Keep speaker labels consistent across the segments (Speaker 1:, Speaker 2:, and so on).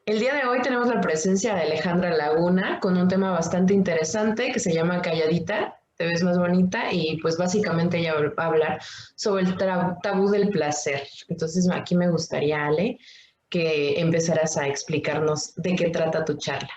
Speaker 1: El día de hoy tenemos la presencia de Alejandra Laguna con un tema bastante interesante que se llama Calladita, te ves más bonita y pues básicamente ella va a hablar sobre el tabú del placer. Entonces aquí me gustaría, Ale, que empezaras a explicarnos de qué trata tu charla.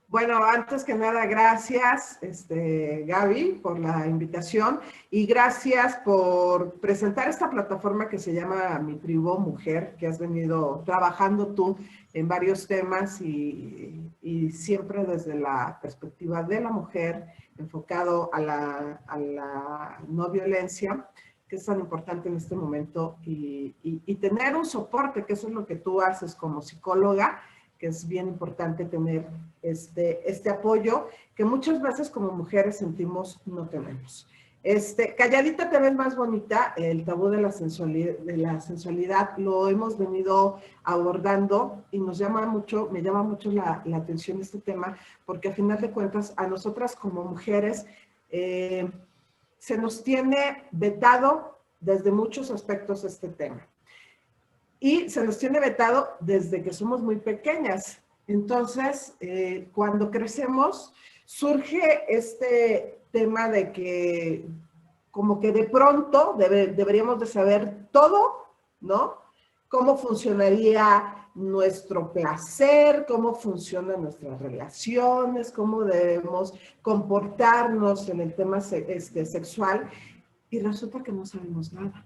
Speaker 2: Bueno, antes que nada, gracias, Gaby, por la invitación y gracias por presentar esta plataforma que se llama Mi Tribu Mujer, que has venido trabajando tú en varios temas y siempre desde la perspectiva de la mujer, enfocado a la no violencia, que es tan importante en este momento, y tener un soporte, que eso es lo que tú haces como psicóloga, que es bien importante tener este apoyo que muchas veces como mujeres sentimos no tenemos. Calladita te ves más bonita, el tabú de la sensualidad lo hemos venido abordando y me llama mucho la atención este tema, porque a final de cuentas a nosotras como mujeres se nos tiene vetado desde muchos aspectos este tema. Y se nos tiene vetado desde que somos muy pequeñas. Entonces, cuando crecemos, surge este tema de que como que de pronto deberíamos de saber todo, ¿no? Cómo funcionaría nuestro placer, cómo funcionan nuestras relaciones, cómo debemos comportarnos en el tema sexual, y resulta que no sabemos nada,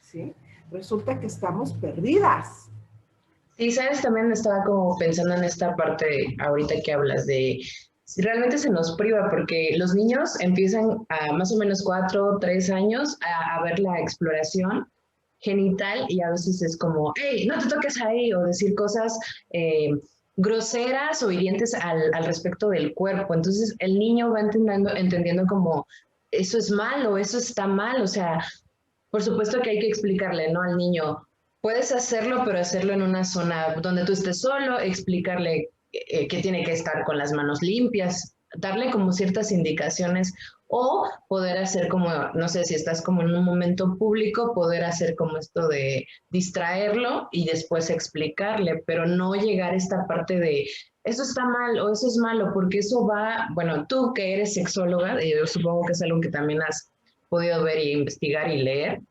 Speaker 2: ¿sí? Resulta que estamos perdidas.
Speaker 1: Sí, sabes, también estaba como pensando en esta parte ahorita que hablas de si realmente se nos priva, porque los niños empiezan a más o menos 4, 3 años a ver la exploración genital y a veces es como, hey, no te toques ahí, o decir cosas eh, groseras o hirientes al respecto del cuerpo. Entonces el niño va entendiendo como eso es malo, eso está mal, o sea, por supuesto que hay que explicarle, ¿no? Al niño, puedes hacerlo, pero hacerlo en una zona donde tú estés solo, explicarle que tiene que estar con las manos limpias, darle como ciertas indicaciones o poder hacer como, no sé, si estás como en un momento público, poder hacer como esto de distraerlo y después explicarle, pero no llegar a esta parte de eso está mal o eso es malo, porque eso va, bueno, tú que eres sexóloga, yo supongo que es algo que también has podido ver y investigar y leer,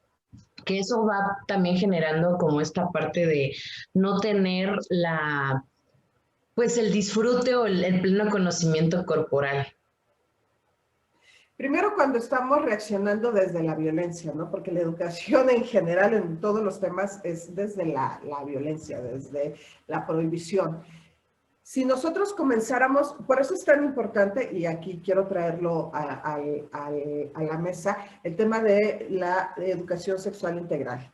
Speaker 1: que eso va también generando como esta parte de no tener pues el disfrute o el pleno conocimiento corporal.
Speaker 2: Primero, cuando estamos reaccionando desde la violencia, ¿no? Porque la educación en general en todos los temas es desde la violencia, desde la prohibición. Si nosotros comenzáramos, por eso es tan importante, y aquí quiero traerlo a la mesa, el tema de la educación sexual integral.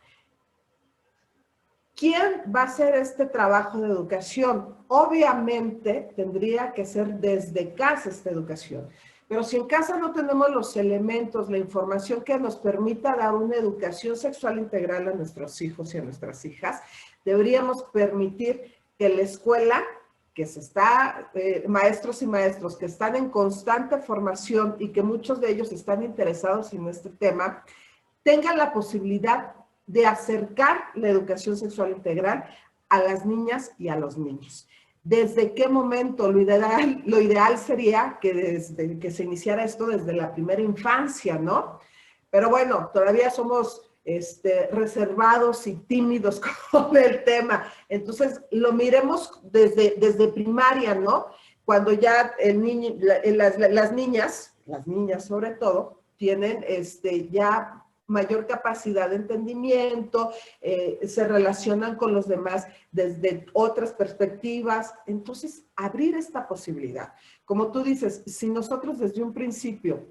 Speaker 2: ¿Quién va a hacer este trabajo de educación? Obviamente tendría que ser desde casa esta educación. Pero si en casa no tenemos los elementos, la información que nos permita dar una educación sexual integral a nuestros hijos y a nuestras hijas, deberíamos permitir que la escuela, que se está, maestros y maestros que están en constante formación y que muchos de ellos están interesados en este tema, tengan la posibilidad de acercar la educación sexual integral a las niñas y a los niños. ¿Desde qué momento? Lo ideal sería que desde que se iniciara esto desde la primera infancia, ¿no? Pero bueno, todavía somos reservados y tímidos con el tema. Entonces, lo miremos desde primaria, ¿no? Cuando ya el niño, las niñas sobre todo, tienen ya mayor capacidad de entendimiento, se relacionan con los demás desde otras perspectivas. Entonces, abrir esta posibilidad. Como tú dices, si nosotros desde un principio,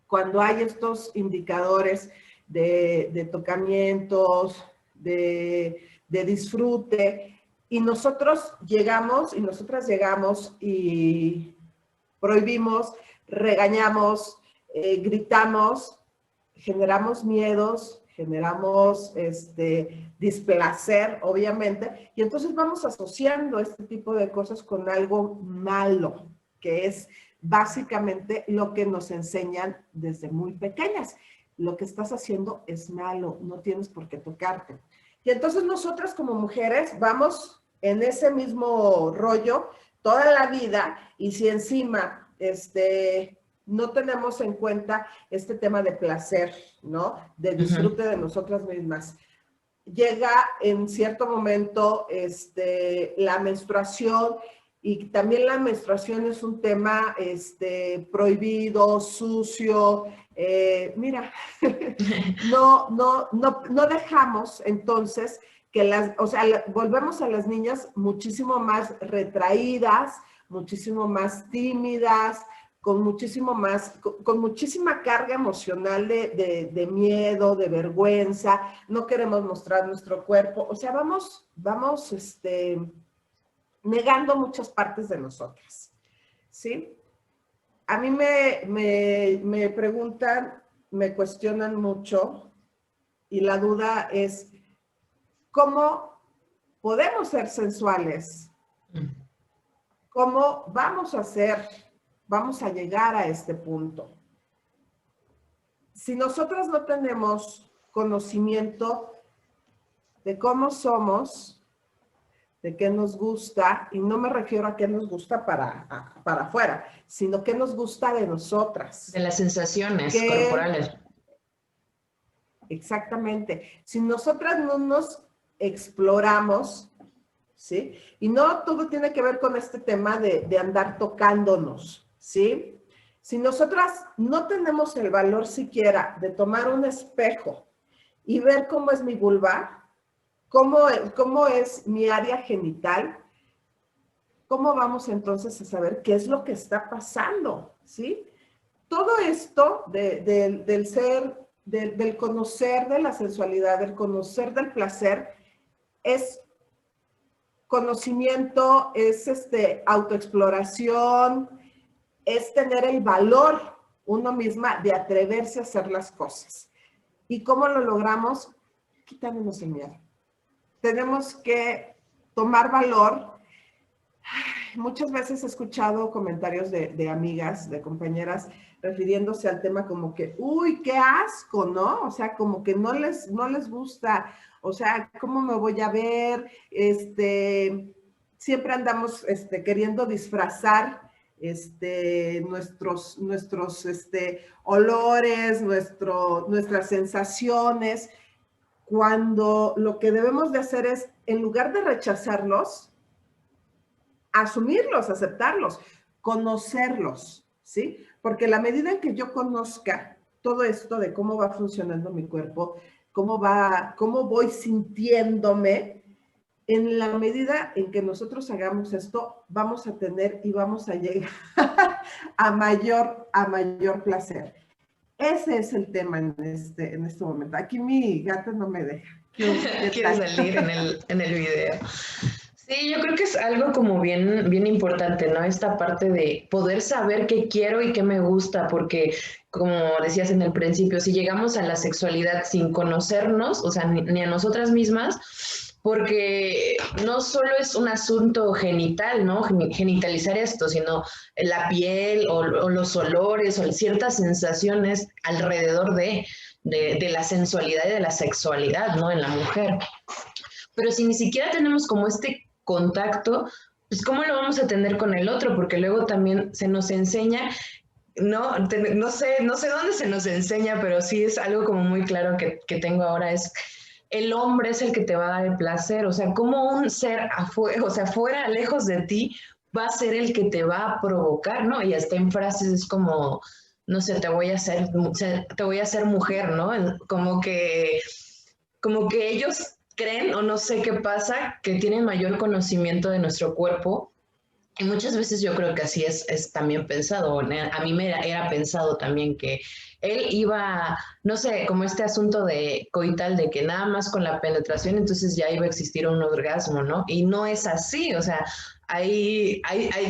Speaker 2: cuando hay estos indicadores de tocamientos, de disfrute, y nosotros llegamos, y nosotras llegamos y prohibimos, regañamos, gritamos, generamos miedos, generamos displacer, obviamente, y entonces vamos asociando este tipo de cosas con algo malo, que es básicamente lo que nos enseñan desde muy pequeñas. Lo que estás haciendo es malo, no tienes por qué tocarte. Y entonces nosotras como mujeres vamos en ese mismo rollo toda la vida, y si encima no tenemos en cuenta este tema de placer, ¿no? De disfrute de nosotras mismas. Llega en cierto momento la menstruación, y también la menstruación es un tema prohibido, sucio. Mira, no dejamos entonces que volvemos a las niñas muchísimo más retraídas, muchísimo más tímidas, con muchísima carga emocional de miedo, de vergüenza, no queremos mostrar nuestro cuerpo, o sea, vamos negando muchas partes de nosotras, ¿sí? A mí me preguntan, me cuestionan mucho, y la duda es, ¿cómo podemos ser sensuales? ¿Cómo vamos a llegar a este punto? Si nosotros no tenemos conocimiento de cómo somos, de qué nos gusta, y no me refiero a qué nos gusta para afuera, sino qué nos gusta de nosotras.
Speaker 1: De las sensaciones corporales.
Speaker 2: Exactamente. Si nosotras no nos exploramos, ¿sí? Y no todo tiene que ver con este tema de andar tocándonos, ¿sí? Si nosotras no tenemos el valor siquiera de tomar un espejo y ver cómo es mi vulva, cómo es mi área genital, ¿cómo vamos entonces a saber qué es lo que está pasando? ¿Sí? Todo esto del conocer de la sensualidad, del conocer del placer, es conocimiento, es autoexploración, es tener el valor uno misma de atreverse a hacer las cosas. ¿Y cómo lo logramos? Quitándonos el miedo. Tenemos que tomar valor. Muchas veces he escuchado comentarios de amigas, de compañeras, refiriéndose al tema como que, uy, qué asco, ¿no? O sea, como que no les gusta, o sea, ¿cómo me voy a ver? Siempre andamos queriendo disfrazar nuestros olores, nuestras sensaciones, cuando lo que debemos de hacer es, en lugar de rechazarlos, asumirlos, aceptarlos, conocerlos, ¿sí? Porque la medida en que yo conozca todo esto de cómo va funcionando mi cuerpo, cómo voy sintiéndome, en la medida en que nosotros hagamos esto, vamos a tener y vamos a llegar a mayor placer. Ese es el tema en este momento. Aquí mi gata no me deja.
Speaker 1: Quiere salir en el video. Sí, yo creo que es algo como bien importante, ¿no? Esta parte de poder saber qué quiero y qué me gusta, porque como decías en el principio, si llegamos a la sexualidad sin conocernos, o sea, ni a nosotras mismas, porque no solo es un asunto genital, ¿no? Genitalizar esto, sino la piel o los olores o ciertas sensaciones alrededor de la sensualidad y de la sexualidad, ¿no? En la mujer. Pero si ni siquiera tenemos como este contacto, pues ¿cómo lo vamos a tener con el otro? Porque luego también se nos enseña, no sé dónde se nos enseña, pero sí es algo como muy claro que tengo ahora, es el hombre es el que te va a dar el placer, o sea, como un ser afuera, o sea, fuera, lejos de ti, va a ser el que te va a provocar, ¿no? Y hasta en frases es como, no sé, te voy a hacer mujer, ¿no? Como que ellos creen, o no sé qué pasa, que tienen mayor conocimiento de nuestro cuerpo. Y muchas veces yo creo que así es también pensado. A mí me era pensado también que él iba, no sé, como este asunto de coital, de que nada más con la penetración entonces ya iba a existir un orgasmo, ¿no? Y no es así, o sea, ahí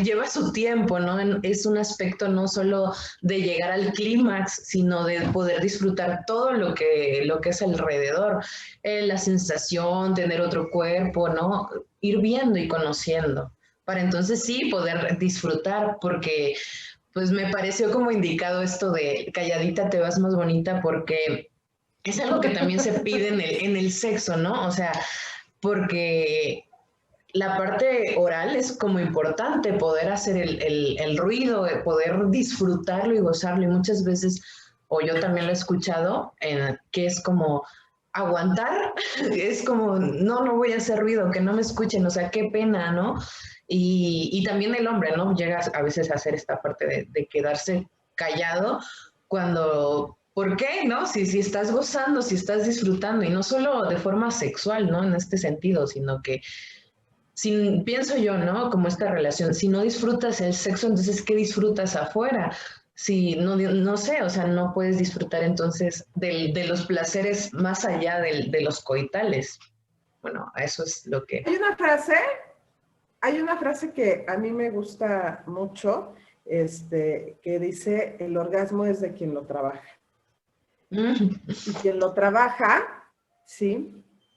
Speaker 1: lleva su tiempo, ¿no? Es un aspecto no solo de llegar al clímax, sino de poder disfrutar todo lo que es alrededor. La sensación, tener otro cuerpo, ¿no? Ir viendo y conociendo para entonces sí poder disfrutar, porque pues me pareció como indicado esto de calladita te vas más bonita, porque es algo que también se pide en el sexo, ¿no? O sea, porque la parte oral es como importante, poder hacer el ruido, poder disfrutarlo y gozarlo. Y muchas veces, o yo también lo he escuchado, que es como aguantar, es como, no voy a hacer ruido, que no me escuchen, o sea, qué pena, ¿no? Y también el hombre, ¿no? Llega a veces a hacer esta parte de quedarse callado cuando, ¿por qué? ¿No? Si estás gozando, si estás disfrutando, y no solo de forma sexual, ¿no? En este sentido, sino que pienso yo, ¿no? Como esta relación, si no disfrutas el sexo, entonces, ¿qué disfrutas afuera? Si no sé, o sea, no puedes disfrutar entonces de los placeres más allá de los coitales. Bueno, eso es lo que...
Speaker 2: Hay hay una frase que a mí me gusta mucho, que dice, el orgasmo es de quien lo trabaja. Y quien lo trabaja, ¿sí?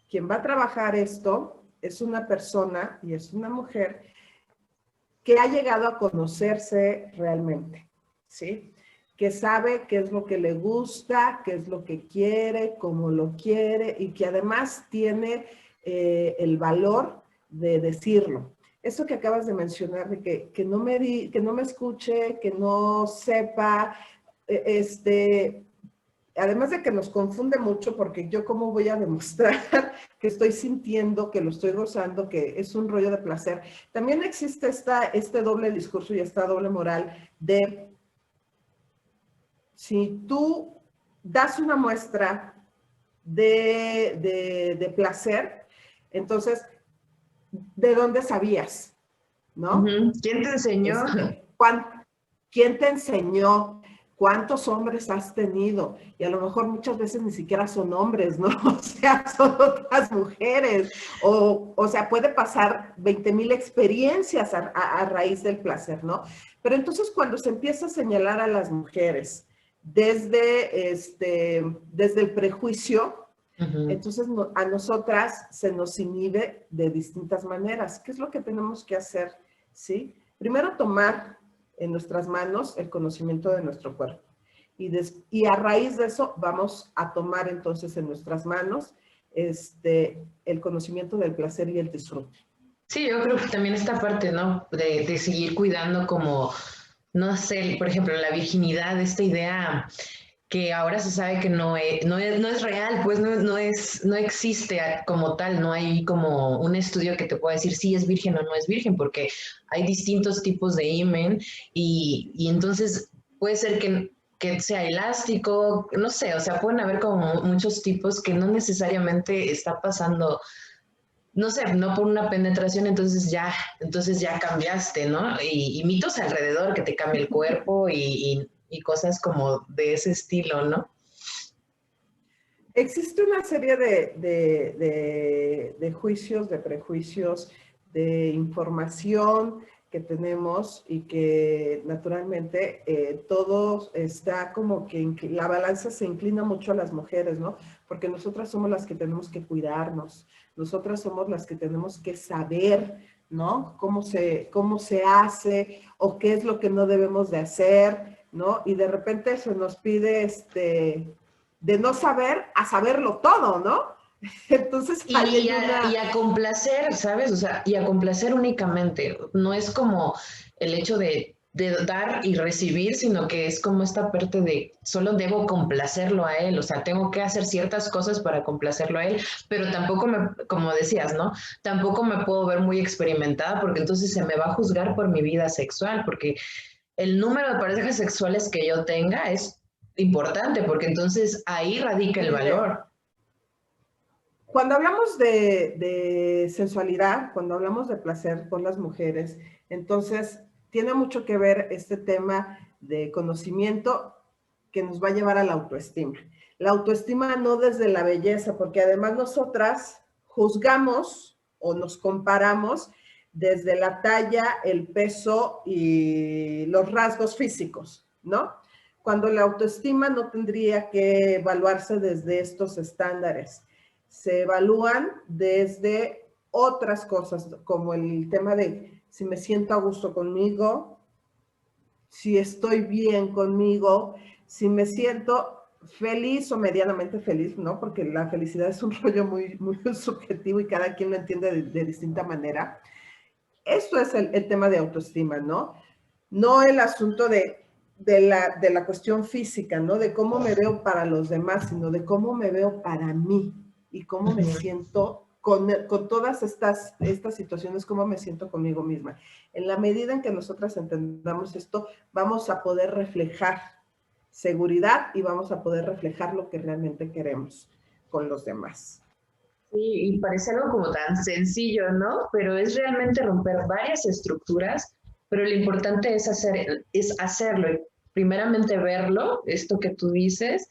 Speaker 2: Quien va a trabajar esto es una persona y es una mujer que ha llegado a conocerse realmente, ¿sí? Que sabe qué es lo que le gusta, qué es lo que quiere, cómo lo quiere y que además tiene el valor de decirlo. Eso que acabas de mencionar, de que no me escuche, que no sepa, además de que nos confunde mucho, porque yo cómo voy a demostrar que estoy sintiendo, que lo estoy gozando, que es un rollo de placer. También existe este doble discurso y esta doble moral de si tú das una muestra de placer, entonces, ¿de dónde sabías? ¿No?
Speaker 1: ¿Quién te enseñó?
Speaker 2: ¿Quién te enseñó? ¿Cuántos hombres has tenido? Y a lo mejor muchas veces ni siquiera son hombres, ¿no? O sea, son otras mujeres. O sea, puede pasar 20,000 experiencias a raíz del placer, ¿no? Pero entonces cuando se empieza a señalar a las mujeres desde el prejuicio, entonces a nosotras se nos inhibe de distintas maneras. ¿Qué es lo que tenemos que hacer? ¿Sí? Primero tomar en nuestras manos el conocimiento de nuestro cuerpo. Y a raíz de eso vamos a tomar entonces en nuestras manos el conocimiento del placer y el disfrute.
Speaker 1: Sí, yo creo que también esta parte, ¿no? De seguir cuidando como, no sé, por ejemplo, la virginidad, esta idea que ahora se sabe que no es real, pues no existe como tal, no hay como un estudio que te pueda decir si es virgen o no es virgen, porque hay distintos tipos de himen y entonces puede ser que sea elástico, no sé, o sea, pueden haber como muchos tipos que no necesariamente está pasando, no sé, no por una penetración, entonces ya cambiaste, ¿no? Y mitos alrededor que te cambia el cuerpo y cosas como de ese estilo, ¿no?
Speaker 2: Existe una serie de juicios, de prejuicios, de información que tenemos y que naturalmente todo está como que la balanza se inclina mucho a las mujeres, ¿no? Porque nosotras somos las que tenemos que cuidarnos, nosotras somos las que tenemos que saber, ¿no? Cómo se hace o qué es lo que no debemos de hacer, ¿no? Y de repente se nos pide de no saber a saberlo todo, ¿no? Entonces,
Speaker 1: Y a complacer, ¿sabes? O sea, y a complacer únicamente. No es como el hecho de dar y recibir, sino que es como esta parte de solo debo complacerlo a él. O sea, tengo que hacer ciertas cosas para complacerlo a él, pero tampoco como decías, ¿no? Tampoco me puedo ver muy experimentada porque entonces se me va a juzgar por mi vida sexual, porque el número de parejas sexuales que yo tenga es importante, porque entonces ahí radica el valor.
Speaker 2: Cuando hablamos de sensualidad, cuando hablamos de placer con las mujeres, entonces tiene mucho que ver este tema de conocimiento que nos va a llevar a la autoestima. La autoestima no desde la belleza, porque además nosotras juzgamos o nos comparamos desde la talla, el peso y los rasgos físicos, ¿no? Cuando la autoestima no tendría que evaluarse desde estos estándares. Se evalúan desde otras cosas, como el tema de si me siento a gusto conmigo, si estoy bien conmigo, si me siento feliz o medianamente feliz, ¿no? Porque la felicidad es un rollo muy, muy subjetivo y cada quien lo entiende de distinta manera. Esto es el tema de autoestima, ¿no? No el asunto de la cuestión física, ¿no? De cómo me veo para los demás, sino de cómo me veo para mí y cómo me siento con todas estas situaciones, cómo me siento conmigo misma. En la medida en que nosotras entendamos esto, vamos a poder reflejar seguridad y vamos a poder reflejar lo que realmente queremos con los demás.
Speaker 1: Sí, y parece algo como tan sencillo, ¿no? Pero es realmente romper varias estructuras, pero lo importante es hacerlo, y primeramente verlo, esto que tú dices,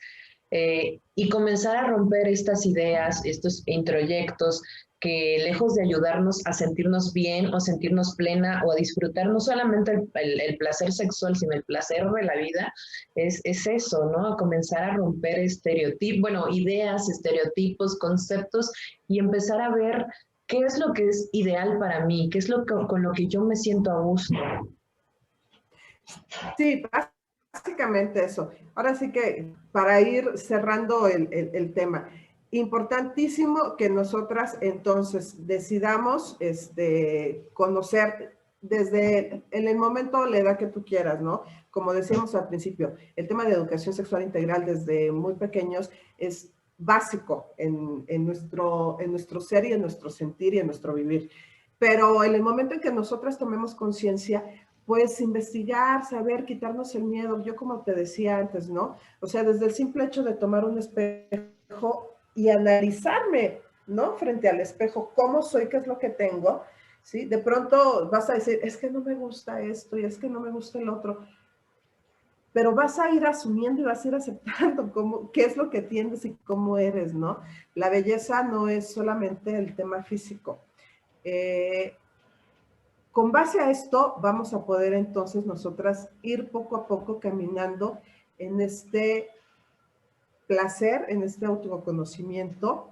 Speaker 1: y comenzar a romper estas ideas, estos introyectos que lejos de ayudarnos a sentirnos bien o sentirnos plena o a disfrutar no solamente el placer sexual, sino el placer de la vida, es eso, ¿no? A comenzar a romper estereotipos, bueno, ideas, estereotipos, conceptos y empezar a ver qué es lo que es ideal para mí, qué es lo que, con lo que yo me siento a gusto.
Speaker 2: Sí, básicamente eso. Ahora sí que para ir cerrando el tema, importantísimo que nosotras entonces decidamos conocer desde en el momento, la edad que tú quieras, ¿no? Como decíamos al principio, el tema de educación sexual integral desde muy pequeños es básico en nuestro ser y en nuestro sentir y en nuestro vivir. Pero en el momento en que nosotras tomemos conciencia, pues investigar, saber, quitarnos el miedo. Yo como te decía antes, ¿no? O sea, desde el simple hecho de tomar un espejo y analizarme, ¿no? Frente al espejo, cómo soy, qué es lo que tengo, ¿sí? De pronto vas a decir, es que no me gusta esto y es que no me gusta el otro. Pero vas a ir asumiendo y vas a ir aceptando qué es lo que tienes y cómo eres, ¿no? La belleza no es solamente el tema físico. Con base a esto, vamos a poder entonces nosotras ir poco a poco caminando en este placer, en este autoconocimiento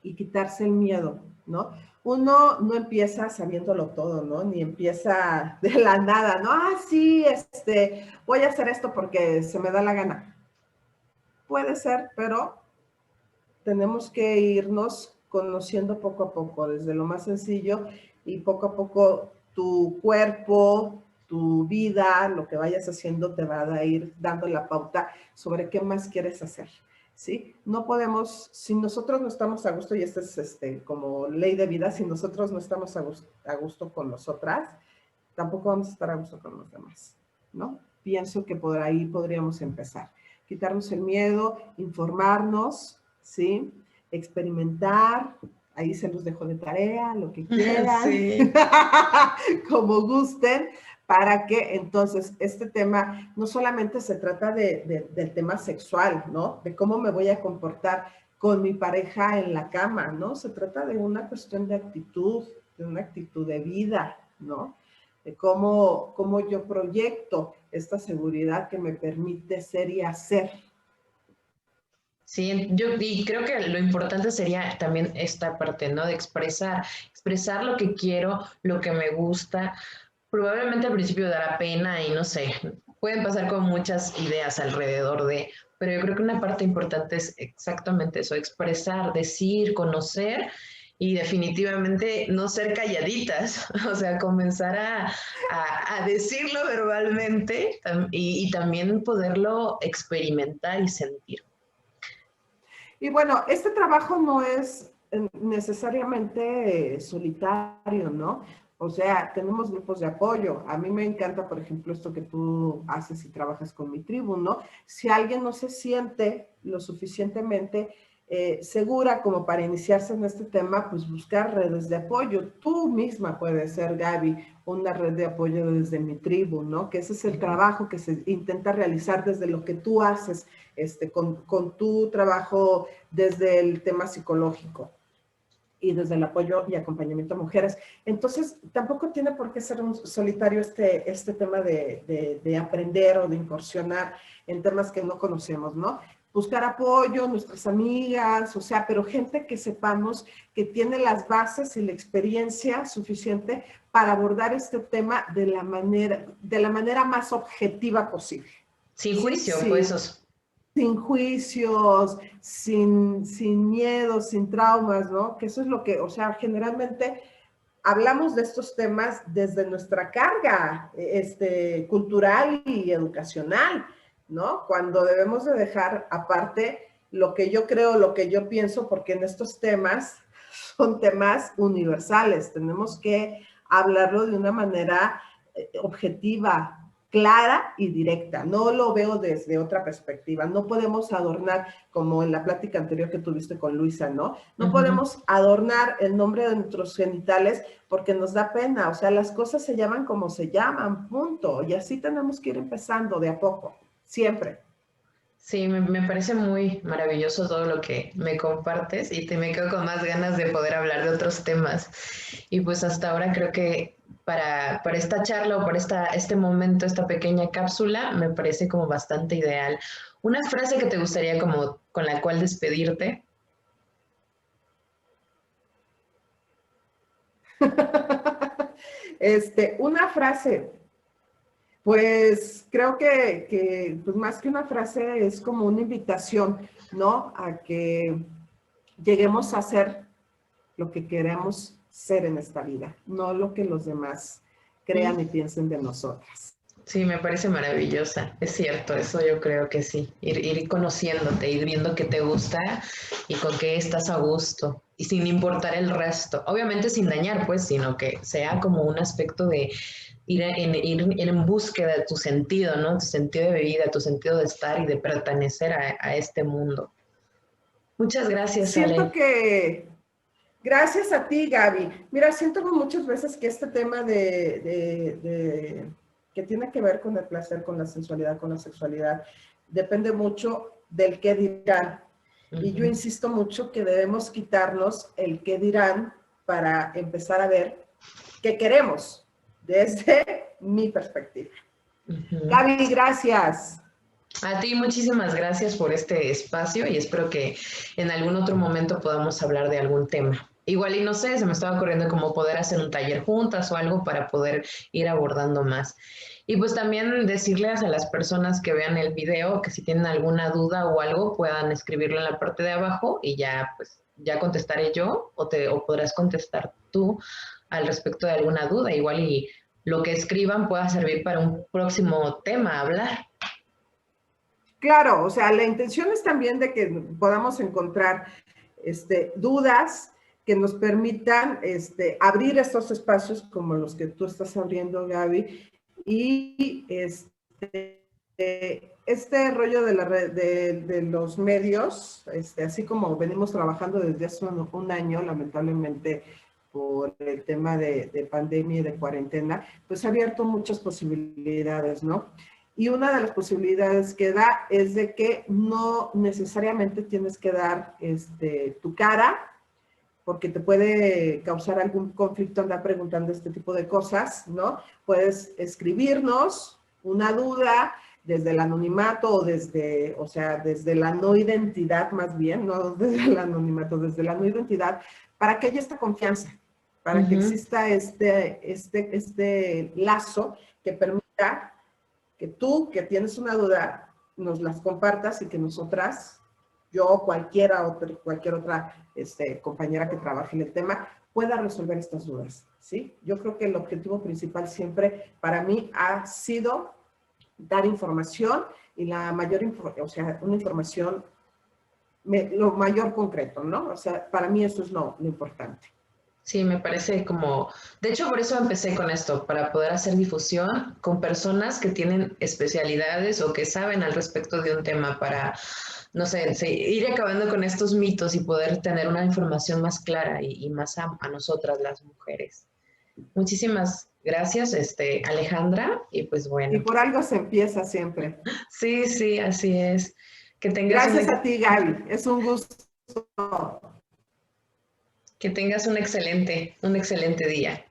Speaker 2: y quitarse el miedo, ¿no? Uno no empieza sabiéndolo todo, ¿no? Ni empieza de la nada, ¿no? Ah, sí, voy a hacer esto porque se me da la gana. Puede ser, pero tenemos que irnos conociendo poco a poco, desde lo más sencillo y poco a poco tu cuerpo, tu vida, lo que vayas haciendo te va a ir dando la pauta sobre qué más quieres hacer, ¿sí? No podemos, si nosotros no estamos a gusto, y esto es como ley de vida, si nosotros no estamos a gusto con nosotras, tampoco vamos a estar a gusto con los demás, ¿no? Pienso que por ahí podríamos empezar. Quitarnos el miedo, informarnos, ¿sí? Experimentar, ahí se los dejo de tarea, lo que quieran, sí. Como gusten, para que entonces este tema no solamente se trata del tema sexual, ¿no? De cómo me voy a comportar con mi pareja en la cama, ¿no? Se trata de una cuestión de actitud, de una actitud de vida, ¿no? De cómo yo proyecto esta seguridad que me permite ser y hacer.
Speaker 1: Sí, y creo que lo importante sería también esta parte, ¿no? De expresar lo que quiero, lo que me gusta. Probablemente al principio dará pena y no sé, pueden pasar con muchas ideas alrededor de, pero yo creo que una parte importante es exactamente eso, expresar, decir, conocer y definitivamente no ser calladitas, o sea, comenzar a decirlo verbalmente y también poderlo experimentar y sentir.
Speaker 2: Y bueno, este trabajo no es necesariamente solitario, ¿no? O sea, tenemos grupos de apoyo. A mí me encanta, por ejemplo, esto que tú haces y trabajas con mi tribu, ¿no? Si alguien no se siente lo suficientemente segura como para iniciarse en este tema, pues buscar redes de apoyo. Tú misma puedes ser, Gaby, una red de apoyo desde mi tribu, ¿no? Que ese es el trabajo que se intenta realizar desde lo que tú haces, con tu trabajo desde el tema psicológico y desde el apoyo y acompañamiento a mujeres. Entonces, tampoco tiene por qué ser un solitario este tema de aprender o de incursionar en temas que no conocemos, ¿no? Buscar apoyo, nuestras amigas, o sea, pero gente que sepamos que tiene las bases y la experiencia suficiente para abordar este tema de la manera más objetiva posible.
Speaker 1: Sin
Speaker 2: ¿Sí?
Speaker 1: juicio,
Speaker 2: Sí.
Speaker 1: pues.
Speaker 2: sin juicios, sin miedos, sin traumas, ¿no? Que eso es lo que, o sea, generalmente hablamos de estos temas desde nuestra carga cultural y educacional, ¿no? Cuando debemos de dejar aparte lo que yo creo, lo que yo pienso, porque en estos temas son temas universales. Tenemos que hablarlo de una manera objetiva, clara y directa. No lo veo desde otra perspectiva. No podemos adornar, como en la plática anterior que tuviste con Luisa, ¿no? No podemos adornar el nombre de nuestros genitales porque nos da pena. O sea, las cosas se llaman como se llaman, punto. Y así tenemos que ir empezando de a poco, siempre.
Speaker 1: Sí, me parece muy maravilloso todo lo que me compartes y me quedo con más ganas de poder hablar de otros temas. Y pues hasta ahora creo que para esta charla o para este momento, esta pequeña cápsula, me parece como bastante ideal. Una frase que te gustaría como con la cual despedirte.
Speaker 2: Una frase. Pues creo que pues más que una frase es como una invitación, ¿no? A que lleguemos a ser lo que queremos ser en esta vida, no lo que los demás crean y piensen de nosotras.
Speaker 1: Sí, me parece maravillosa. Es cierto, eso yo creo que sí. Ir conociéndote, ir viendo qué te gusta y con qué estás a gusto. Y sin importar el resto. Obviamente sin dañar, pues, sino que sea como un aspecto de ir en búsqueda de tu sentido, ¿no? Tu sentido de vida, tu sentido de estar y de pertenecer a este mundo. Muchas gracias,
Speaker 2: Siento
Speaker 1: Ale.
Speaker 2: que, gracias a ti, Gaby. Mira, siento muchas veces que este tema que tiene que ver con el placer, con la sensualidad, con la sexualidad, depende mucho del qué dirán. Y yo insisto mucho que debemos quitarnos el qué dirán para empezar a ver qué queremos desde mi perspectiva. Gaby, gracias.
Speaker 1: A ti muchísimas gracias por este espacio y espero que en algún otro momento podamos hablar de algún tema. Igual y no sé, se me estaba ocurriendo como poder hacer un taller juntas o algo para poder ir abordando más. Y pues también decirles a las personas que vean el video que si tienen alguna duda o algo puedan escribirlo en la parte de abajo y ya pues ya contestaré yo o podrás contestar tú al respecto de alguna duda. Igual y lo que escriban pueda servir para un próximo tema a hablar.
Speaker 2: Claro, o sea, la intención es también de que podamos encontrar dudas que nos permitan abrir estos espacios como los que tú estás abriendo, Gaby, y este rollo de los medios, así como venimos trabajando desde hace un año, lamentablemente, por el tema de pandemia y de cuarentena, pues ha abierto muchas posibilidades, ¿no? Y una de las posibilidades que da es de que no necesariamente tienes que dar tu cara, porque te puede causar algún conflicto andar preguntando este tipo de cosas, ¿no? Puedes escribirnos una duda desde el anonimato o sea, desde la no identidad más bien, no desde el anonimato, desde la no identidad, para que haya esta confianza, para que exista este lazo que permita que tú, que tienes una duda, nos las compartas y que nosotras, yo, cualquier otra compañera que trabaje en el tema, pueda resolver estas dudas, ¿sí? Yo creo que el objetivo principal siempre para mí ha sido dar información y la mayor, o sea, una información lo mayor concreto, ¿no? O sea, para mí eso es lo importante.
Speaker 1: Sí, me parece como, de hecho por eso empecé con esto, para poder hacer difusión con personas que tienen especialidades o que saben al respecto de un tema para, no sé, ir acabando con estos mitos y poder tener una información más clara y más a nosotras las mujeres. Muchísimas gracias, Alejandra, y pues
Speaker 2: Y
Speaker 1: bueno.
Speaker 2: por algo se empieza siempre.
Speaker 1: Sí, sí, así es. Que tengas
Speaker 2: Gracias a ti, Gaby. Es un gusto.
Speaker 1: que tengas un excelente día.